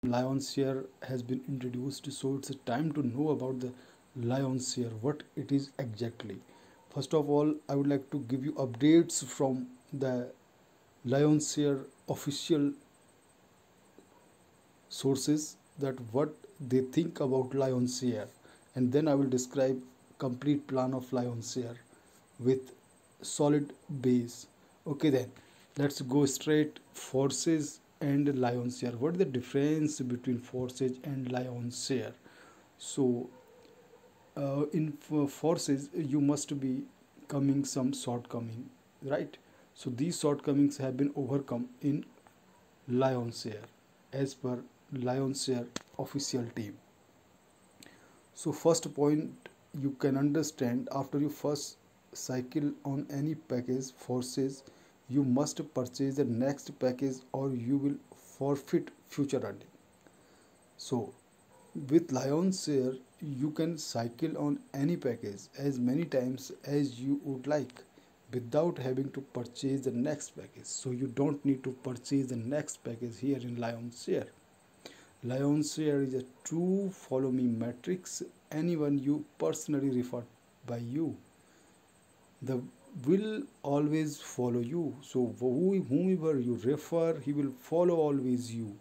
Lion's share has been introduced, so it's time to know about the Lion's share, what it is exactly. First of all, I would like to give you updates from the Lion's share official sources, that what they think about Lion's share, and then I will describe complete plan of Lion's share with solid base. Okay, then let's go straight. Forces and Lion's share, what is the difference between forces and Lion's share? So in forces you must be coming some shortcoming, right? So these shortcomings have been overcome in Lion's share as per Lion's share official team. So first point, you can understand, after you first cycle on any package forces, you must purchase the next package or you will forfeit future earning. So with Lion's share you can cycle on any package as many times as you would like without having to purchase the next package. So you don't need to purchase the next package here in Lion's share. Lion's share is a true follow me matrix. Anyone you personally refer by you, the will always follow you. So whomever you refer, he will follow always you.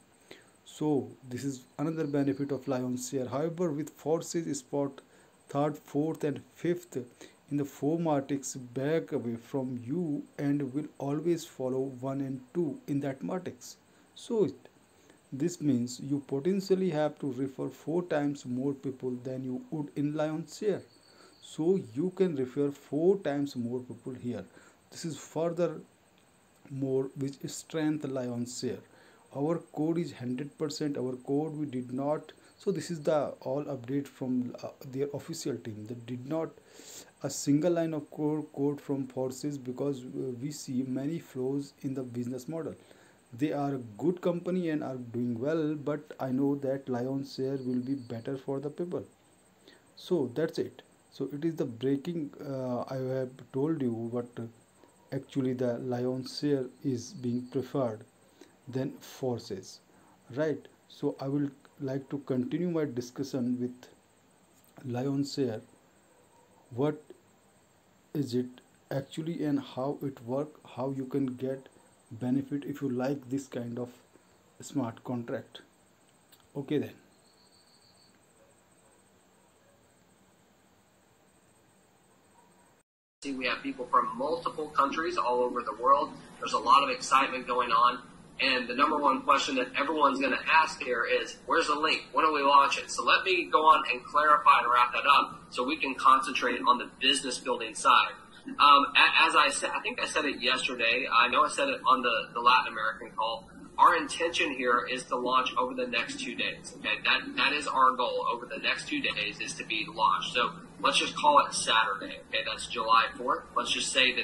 So this is another benefit of Lion's share. However, with forces spot third, fourth and fifth in the four matrix back away from you and will always follow 1 and 2 in that matrix. So this means you potentially have to refer 4 times more people than you would in Lion's share. So you can refer 4 times more people here. This is further more which strength Lion's share. Our code is 100%. Our code we did not. So this is the all update from their official team. They did not a single line of code from forces, because we see many flaws in the business model. They are a good company and are doing well, but I know that Lion's share will be better for the people. So that's it. So it is the breaking, I have told you, but actually the Lion's share is being preferred than forces, right? So I will like to continue my discussion with Lion's share. What is it actually and how it work, how you can get benefit if you like this kind of smart contract. Okay, then we have people from multiple countries all over the world. There's a lot of excitement going on. And the number one question that everyone's going to ask here is, where's the link? When do we launch it? So let me go on and clarify and wrap that up so we can concentrate on the business building side. As I said, I think I said it yesterday. I know I said it on the Latin American call. Our intention here is to launch over the next 2 days. Okay, that is our goal. Over the next 2 days is to be launched. So let's just call it Saturday. Okay, that's July 4th. Let's just say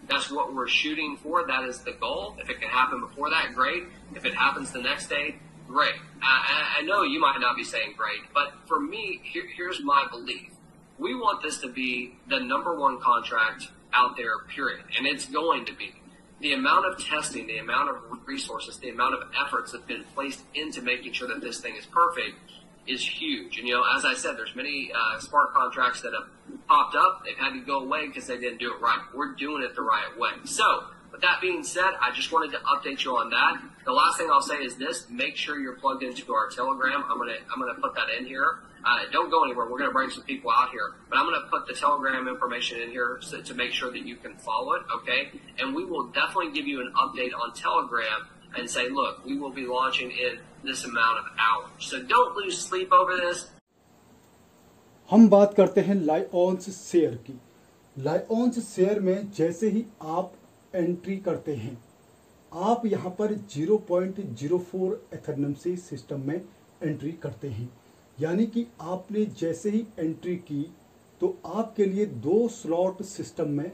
that's what we're shooting for. That is the goal. If it can happen before that, great. If it happens the next day, great. I know you might not be saying great, but for me, here's my belief. We want this to be the number one contract out there, period. And it's going to be. The amount of testing, the amount of resources, the amount of efforts that have been placed into making sure that this thing is perfect is huge. And, as I said, there's many smart contracts that have popped up. They've had to go away because they didn't do it right. We're doing it the right way. So, with that being said, I just wanted to update you on that. The last thing I'll say is this: make sure you're plugged into our Telegram. I'm gonna put that in here. Don't go anywhere. We're gonna bring some people out here, but I'm gonna put the Telegram information in here to make sure that you can follow it. Okay, and we will definitely give you an update on Telegram and say, look, we will be launching in this amount of hours. So don't lose sleep over this. हम बात करते हैं Lions share की। Lions share में जैसे ही आप entry करते हैं, आप यहाँ पर 0.04 एथरनम से सिस्टम में एंट्री करते हैं। यानी कि आपने जैसे ही एंट्री की तो आपके लिए 2 स्लॉट सिस्टम में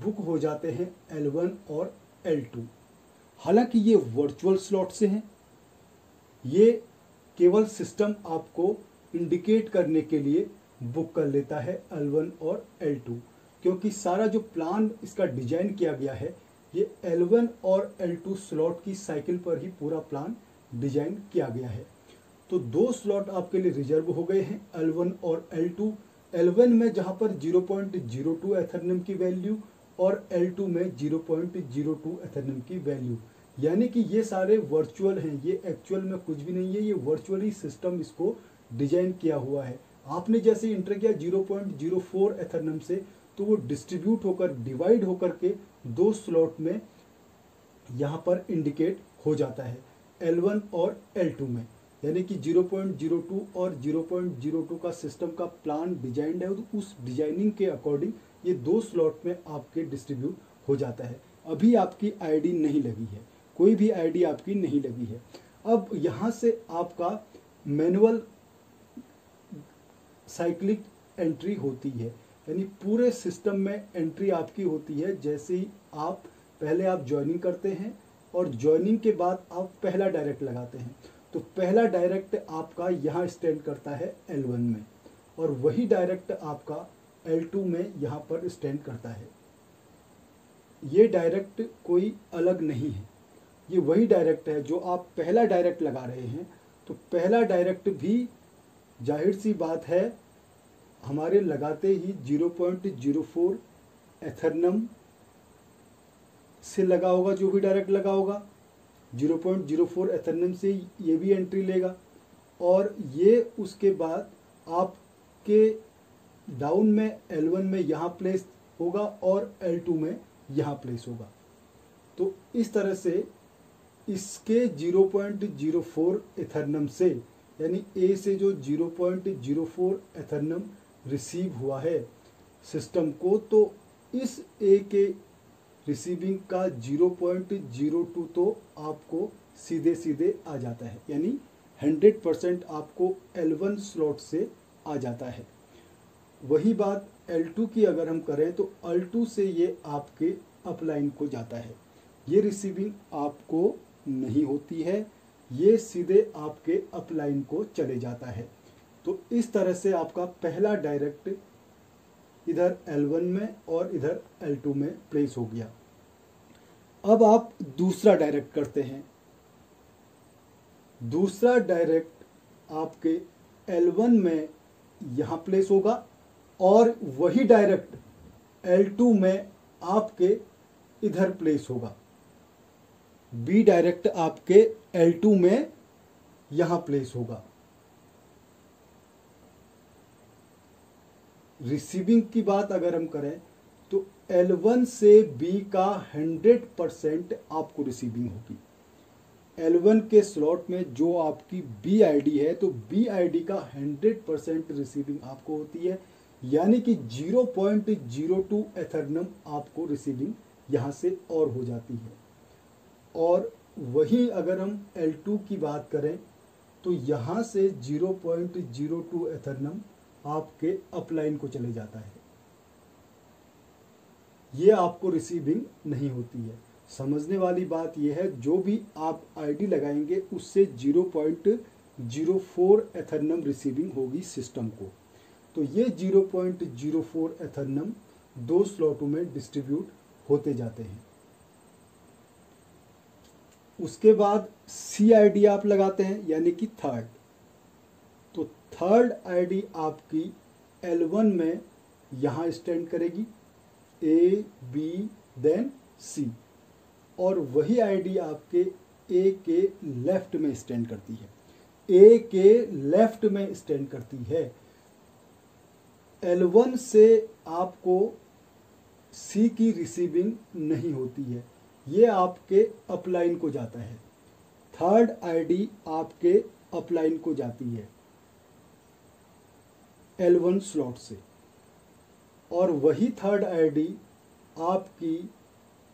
बुक हो जाते हैं, L1 और L2। हालांकि ये वर्चुअल स्लॉट से हैं, ये केवल सिस्टम आपको इंडिकेट करने के लिए बुक कर लेता है L1 और L2, क्योंकि सारा जो प्लान इसका डिजाइन किया गया है ये L1 और L2 स्लॉट की साइकिल पर ही पूरा प्लान डिजाइन किया गया है। तो 2 स्लॉट आपके लिए रिजर्व हो गए हैं, L1 और L2। L1 में जहाँ पर 0.02 एथरनम की वैल्यू और L2 में 0.02 एथरनम की वैल्यू, यानी कि ये सारे वर्चुअल हैं, ये एक्चुअल में कुछ भी नहीं है, ये वर्चुअली सिस्टम इसको डिजाइन किया हुआ है। आपने जैसे इंटर किया 0.04 एथरनम से, तो वो डिस्ट्रीब्यूट होकर डिवाइड होकर के 2 स्लॉट में यहाँ पर इंडिकेट हो जाता है, L1 और L2 में, यानी कि 0.02 और 0.02 का सिस्टम का प्लान डिजाइंड है, तो उस डिजाइनिंग के अकॉर्डिंग ये 2 स्लॉट में आपके डिस्ट्रीब्यूट हो जाता है। अभी आपकी आईडी नहीं लगी है, कोई भी आईडी आपकी नहीं लगी है। अब यहाँ से आपका मैनुअल साइक्लिक एंट्री होती है, यानी पूरे सिस्टम में एंट्री आपकी होती है। जैसे ही आप पहले आप ज्वाइनिंग करते हैं और ज्वाइनिंग के बाद आप पहला डायरेक्ट लगाते हैं, तो पहला डायरेक्ट आपका यहाँ स्टैंड करता है L1 में, और वही डायरेक्ट आपका L2 में यहाँ पर स्टैंड करता है। ये डायरेक्ट कोई अलग नहीं है, ये वही डायरेक्ट है जो आप पहला डायरेक्ट लगा रहे हैं। तो पहला डायरेक्ट भी जाहिर सी बात है हमारे लगाते ही 0.04 एथरनम से लगा होगा, जो भी डायरेक्ट लगा होगा 0.04 एथरनम से ये भी एंट्री लेगा, और ये उसके बाद आपके डाउन में L1 में यहाँ प्लेस होगा और L2 में यहाँ प्लेस होगा। तो इस तरह से इसके 0.04 एथरनम से, यानी A से जो 0.04 एथरनम रिसीव हुआ है सिस्टम को, तो इस A के रिसीविंग का 0.02 तो आपको सीधे सीधे आ जाता है, यानी 100% आपको L1 स्लॉट से आ जाता है। वही बात L2 की अगर हम करें तो L2 से ये आपके अपलाइन को जाता है, ये रिसीविंग आपको नहीं होती है, ये सीधे आपके अपलाइन को चले जाता है। तो इस तरह से आपका पहला डायरेक्ट इधर L1 में और इधर L2 में प्लेस हो गया। अब आप दूसरा डायरेक्ट करते हैं, दूसरा डायरेक्ट आपके L1 में यहाँ प्लेस होगा और वही डायरेक्ट L2 में आपके इधर प्लेस होगा। B डायरेक्ट आपके L2 में यहाँ प्लेस होगा। रिसीविंग की बात अगर हम करें तो L1 से B का 100% आपको रिसीविंग होगी। L1 के स्लॉट में जो आपकी B आईडी है, तो B आईडी का 100% रिसीविंग आपको होती है, यानी कि 0.02 एथरनम आपको रिसीविंग यहाँ से और हो जाती है। और वही अगर हम L2 की बात करें तो यहाँ से 0.02 एथरनम आपके अपलाइन को चले जाता है, ये आपको रिसीविंग नहीं होती है। समझने वाली बात यह है, जो भी आप आईडी लगाएंगे उससे 0.04 एथरनम रिसीविंग होगी सिस्टम को। तो ये 0.04 एथरनम 2 स्लॉटों में डिस्ट्रीब्यूट होते जाते हैं। उसके बाद C आईडी आप लगाते हैं, यानी कि थर्ड। तो थर्ड आईडी आपकी L1 में यहाँ स्टैंड करेगी, A, B, देन C, और वही आईडी आपके A के लेफ्ट में स्टैंड करती है, A के लेफ्ट में स्टैंड करती है। L1 से आपको C की रिसीविंग नहीं होती है, ये आपके अपलाइन को जाता है। थर्ड आईडी आपके अपलाइन को जाती है L1 स्लॉट से, और वही थर्ड आईडी आपकी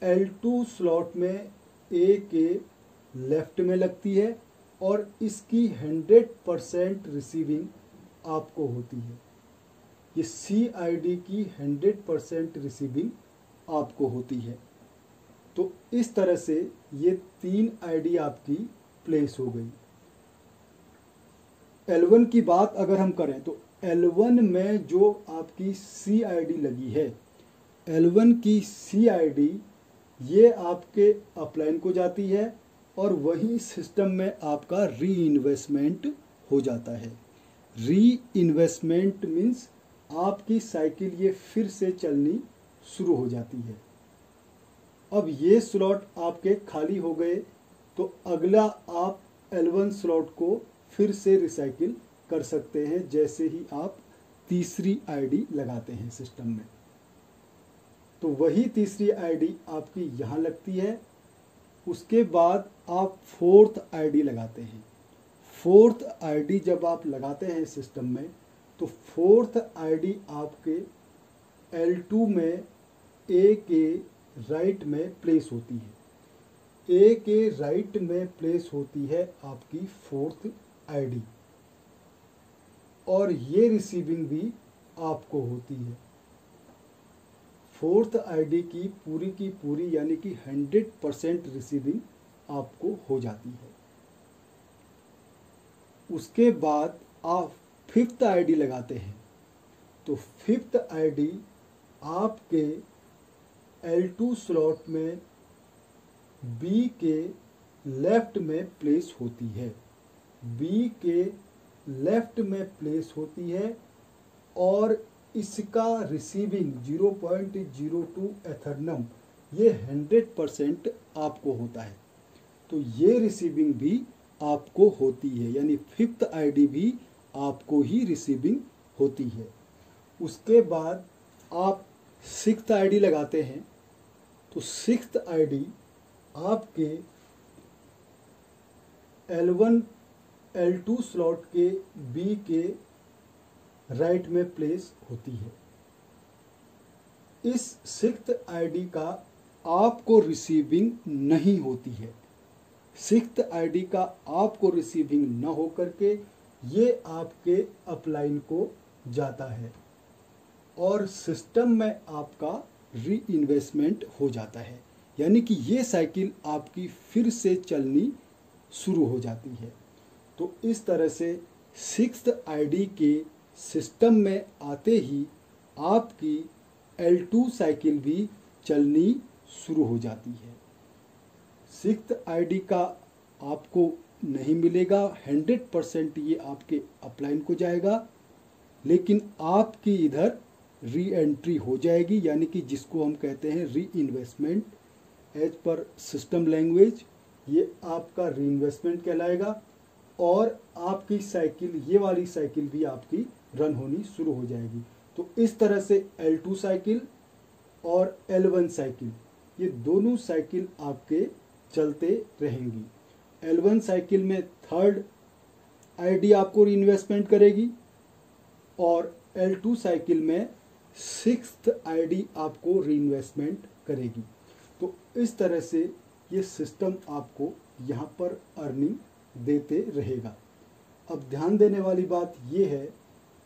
L2 स्लॉट में A के लेफ्ट में लगती है, और इसकी 100% रिसीविंग आपको होती है। ये C आईडी की 100% रिसीविंग आपको होती है। तो इस तरह से ये 3 आईडी आपकी प्लेस हो गई। L1 की बात अगर हम करें तो L1 में जो आपकी C आईडी लगी है, L1 की C आईडी ये आपके अपलाइन को जाती है, और वही सिस्टम में आपका री इन्वेस्टमेंट हो जाता है। री इन्वेस्टमेंट मीन्स आपकी साइकिल ये फिर से चलनी शुरू हो जाती है। अब ये स्लॉट आपके खाली हो गए तो अगला आप L1 स्लॉट को फिर से रिसाइकिल कर सकते हैं जैसे ही आप तीसरी आईडी लगाते हैं सिस्टम में। तो वही तीसरी आईडी आपकी यहाँ लगती है। उसके बाद आप फोर्थ आईडी लगाते हैं। फोर्थ आईडी जब आप लगाते हैं सिस्टम में तो फोर्थ आईडी आपके L2 में A के राइट में प्लेस होती है। A के राइट में प्लेस होती है आपकी फोर्थ आईडी और ये रिसीविंग भी आपको होती है। फोर्थ आईडी की पूरी यानी कि 100% रिसीविंग आपको हो जाती है। उसके बाद आप फिफ्थ आईडी लगाते हैं तो फिफ्थ आईडी आपके L2 स्लॉट में B के लेफ्ट में प्लेस होती है। B के लेफ्ट में प्लेस होती है और इसका रिसीविंग 0.02 एथरनम ये 100% आपको होता है। तो ये रिसीविंग भी आपको होती है, यानी फिफ्थ आईडी भी आपको ही रिसीविंग होती है। उसके बाद आप सिक्स्थ आईडी लगाते हैं तो सिक्स्थ आईडी आपके L1 L2 स्लॉट के B के राइट में प्लेस होती है। इस सिक्स्थ आईडी का आपको रिसीविंग नहीं होती है। सिक्स्थ आईडी का आपको रिसीविंग न हो करके ये आपके अपलाइन को जाता है और सिस्टम में आपका री इन्वेस्टमेंट हो जाता है, यानी कि ये साइकिल आपकी फिर से चलनी शुरू हो जाती है। तो इस तरह से सिक्स्थ आईडी के सिस्टम में आते ही आपकी L2 साइकिल भी चलनी शुरू हो जाती है। सिक्स्थ आईडी का आपको नहीं मिलेगा, 100% ये आपके अपलाइन को जाएगा, लेकिन आपकी इधर री एंट्री हो जाएगी, यानी कि जिसको हम कहते हैं री इन्वेस्टमेंट। एज पर सिस्टम लैंग्वेज ये आपका री इन्वेस्टमेंट कहलाएगा और आपकी साइकिल, ये वाली साइकिल भी आपकी रन होनी शुरू हो जाएगी। तो इस तरह से L2 साइकिल और L1 साइकिल ये दोनों साइकिल आपके चलते रहेंगी। L1 साइकिल में थर्ड आईडी आपको री इन्वेस्टमेंट करेगी और L2 साइकिल में सिक्स्थ आईडी आपको री इन्वेस्टमेंट करेगी। तो इस तरह से ये सिस्टम आपको यहाँ पर अर्निंग देते रहेगा। अब ध्यान देने वाली बात ये है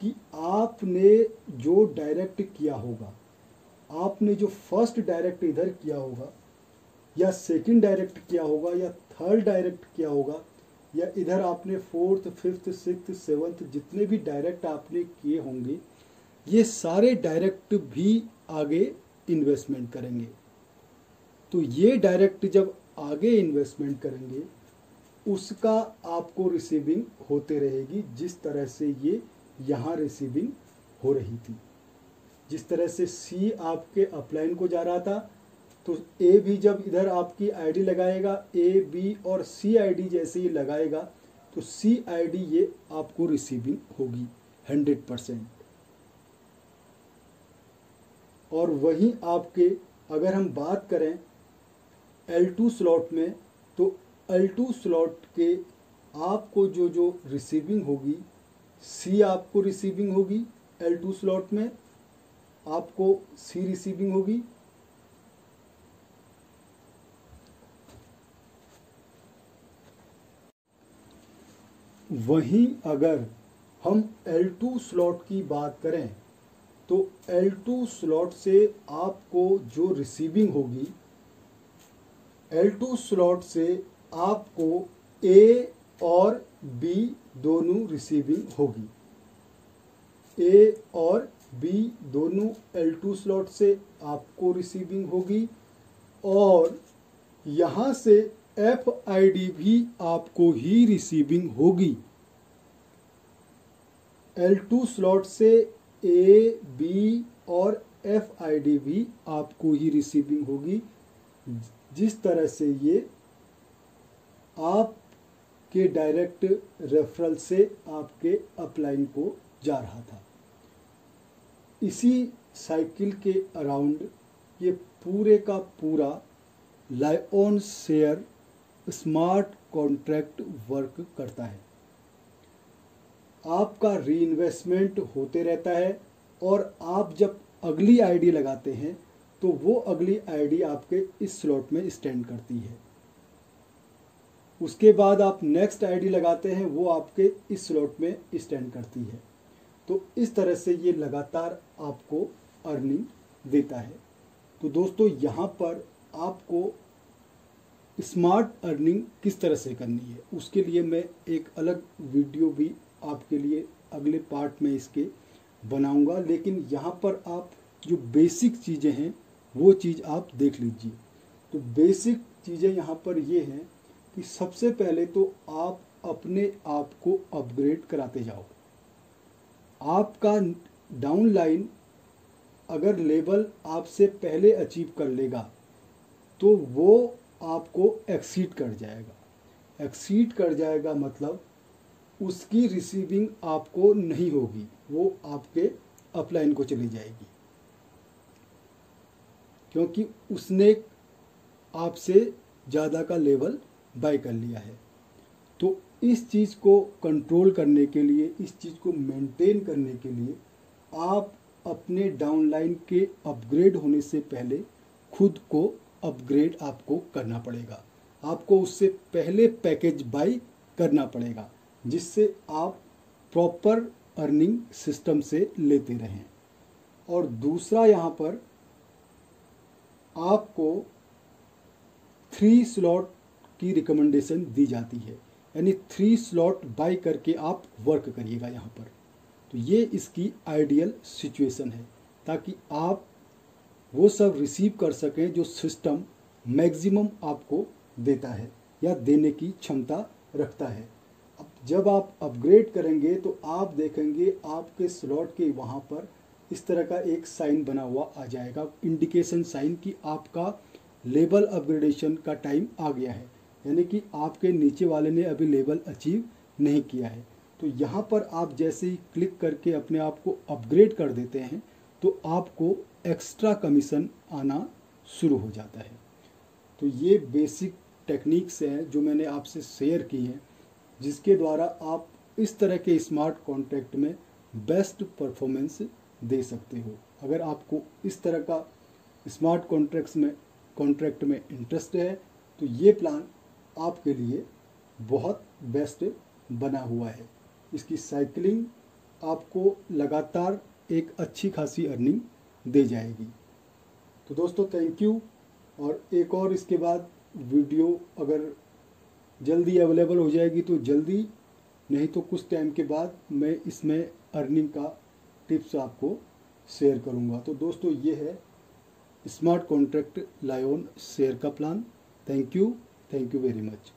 कि आपने जो डायरेक्ट किया होगा, आपने जो फर्स्ट डायरेक्ट इधर किया होगा या सेकंड डायरेक्ट किया होगा या थर्ड डायरेक्ट किया होगा या इधर आपने फोर्थ, फिफ्थ, सिक्स्थ, सेवंथ जितने भी डायरेक्ट आपने किए होंगे, ये सारे डायरेक्ट भी आगे इन्वेस्टमेंट करेंगे। तो ये डायरेक्ट जब आगे इन्वेस्टमेंट करेंगे उसका आपको रिसीविंग होते रहेगी, जिस तरह से ये यहाँ रिसीविंग हो रही थी। जिस तरह से C आपके अपलाइन को जा रहा था तो A भी जब इधर आपकी आईडी लगाएगा, A, B और C आईडी जैसे ही लगाएगा तो C आईडी ये आपको रिसीविंग होगी 100%। और वहीं आपके अगर हम बात करें L2 स्लॉट में तो L2 स्लॉट के आपको जो रिसीविंग होगी, C आपको रिसीविंग होगी, L2 स्लॉट में आपको C रिसीविंग होगी। वहीं अगर हम L2 स्लॉट की बात करें तो L2 स्लॉट से आपको जो रिसीविंग होगी, L2 स्लॉट से आपको A और B दोनों रिसीविंग होगी। A और B दोनों L2 स्लॉट से आपको रिसीविंग होगी और यहाँ से F आईडी भी आपको ही रिसीविंग होगी। L2 स्लॉट से A, B और FID भी आपको ही रिसीविंग होगी, जिस तरह से ये आपके डायरेक्ट रेफरल से आपके अपलाइन को जा रहा था। इसी साइकिल के अराउंड ये पूरे का पूरा lion share smart contract work करता है। आपका रीइन्वेस्टमेंट होते रहता है और आप जब अगली आईडी लगाते हैं तो वो अगली आईडी आपके इस स्लॉट में स्टैंड करती है। उसके बाद आप नेक्स्ट आईडी लगाते हैं, वो आपके इस स्लॉट में स्टैंड करती है। तो इस तरह से ये लगातार आपको अर्निंग देता है। तो दोस्तों, यहाँ पर आपको स्मार्ट अर्निंग किस तरह से करनी है, उसके लिए मैं एक अलग वीडियो भी आपके लिए अगले पार्ट में इसके बनाऊंगा। लेकिन यहाँ पर आप जो बेसिक चीज़ें हैं वो चीज़ आप देख लीजिए। तो बेसिक चीज़ें यहाँ पर ये हैं कि सबसे पहले तो आप अपने आप को अपग्रेड कराते जाओ। आपका डाउनलाइन अगर लेवल आपसे पहले अचीव कर लेगा तो वो आपको एक्सीड कर जाएगा। एक्सीड कर जाएगा मतलब उसकी रिसीविंग आपको नहीं होगी, वो आपके अपलाइन को चली जाएगी, क्योंकि उसने आपसे ज़्यादा का लेवल बाय कर लिया है। तो इस चीज़ को कंट्रोल करने के लिए, इस चीज़ को मेंटेन करने के लिए आप अपने डाउनलाइन के अपग्रेड होने से पहले खुद को अपग्रेड आपको करना पड़ेगा। आपको उससे पहले पैकेज बाय करना पड़ेगा, जिससे आप प्रॉपर अर्निंग सिस्टम से लेते रहें। और दूसरा, यहाँ पर आपको 3 स्लॉट की रिकमेंडेशन दी जाती है, यानी 3 स्लॉट बाय करके आप वर्क करिएगा यहाँ पर। तो ये इसकी आइडियल सिचुएशन है, ताकि आप वो सब रिसीव कर सकें जो सिस्टम मैक्सिमम आपको देता है या देने की क्षमता रखता है। अब जब आप अपग्रेड करेंगे तो आप देखेंगे आपके स्लॉट के वहाँ पर इस तरह का एक साइन बना हुआ आ जाएगा, इंडिकेशन साइन, कि आपका लेवल अपग्रेडेशन का टाइम आ गया है, यानी कि आपके नीचे वाले ने अभी लेवल अचीव नहीं किया है। तो यहाँ पर आप जैसे ही क्लिक करके अपने आप को अपग्रेड कर देते हैं तो आपको एक्स्ट्रा कमीशन आना शुरू हो जाता है। तो ये बेसिक टेक्निक्स हैं जो मैंने आपसे शेयर की हैं, जिसके द्वारा आप इस तरह के स्मार्ट कॉन्ट्रैक्ट में बेस्ट परफॉर्मेंस दे सकते हो। अगर आपको इस तरह का स्मार्ट कॉन्ट्रैक्ट में इंटरेस्ट है तो ये प्लान आपके लिए बहुत बेस्ट बना हुआ है। इसकी साइकिलिंग आपको लगातार एक अच्छी खासी अर्निंग दे जाएगी। तो दोस्तों, थैंक यू। और एक और इसके बाद वीडियो अगर जल्दी अवेलेबल हो जाएगी तो जल्दी, नहीं तो कुछ टाइम के बाद मैं इसमें अर्निंग का टिप्स आपको शेयर करूंगा। तो दोस्तों, ये है स्मार्ट कॉन्ट्रैक्ट लायन शेयर का plan. Thank you very much.